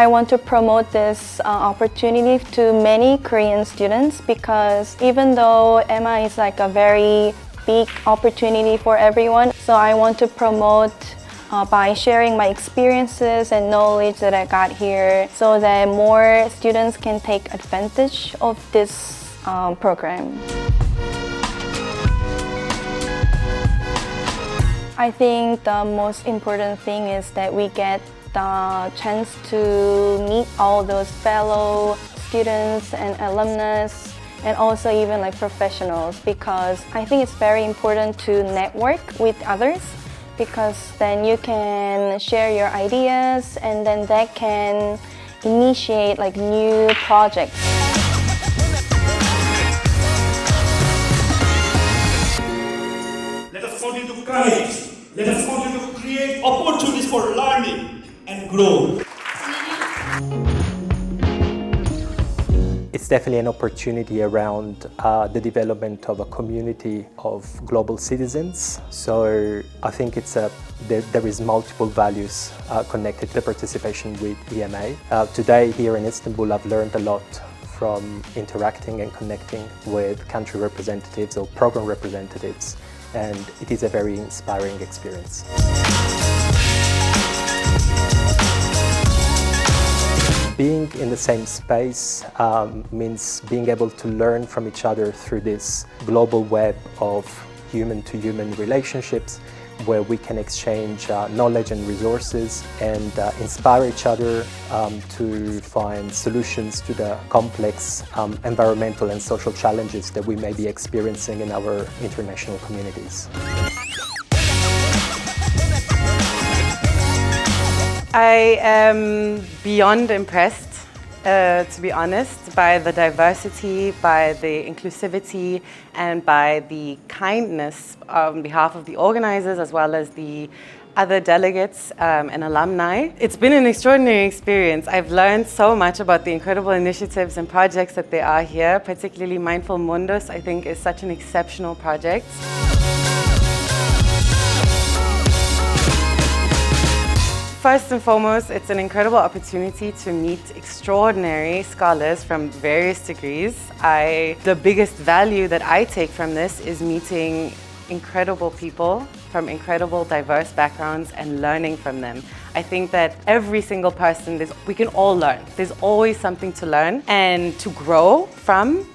I want to promote this opportunity to many Korean students because even though EMA is like a very big opportunity for everyone, so I want to promote by sharing my experiences and knowledge that I got here so that more students can take advantage of this program. I think the most important thing is that we get the chance to meet all those fellow students and alumnus and also even like professionals, because I think it's very important to network with others, because then you can share your ideas and then that can initiate like new projects. Let us continue to courage. Let us continue to create opportunities for learning and growth. It's definitely an opportunity around the development of a community of global citizens. So I think there is multiple values connected to the participation with EMA. Today here in Istanbul, I've learned a lot from interacting and connecting with country representatives or program representatives, and it is a very inspiring experience. Being in the same space means being able to learn from each other through this global web of human-to-human relationships where we can exchange knowledge and resources and inspire each other to find solutions to the complex environmental and social challenges that we may be experiencing in our international communities. I am beyond impressed, to be honest, by the diversity, by the inclusivity, and by the kindness on behalf of the organizers as well as the other delegates and alumni. It's been an extraordinary experience. I've learned so much about the incredible initiatives and projects that there are here, particularly Mindful Mundus, I think is such an exceptional project. First and foremost, it's an incredible opportunity to meet extraordinary scholars from various degrees. The biggest value that I take from this is meeting incredible people from incredible diverse backgrounds and learning from them. I think that every single person, we can all learn. There's always something to learn and to grow from.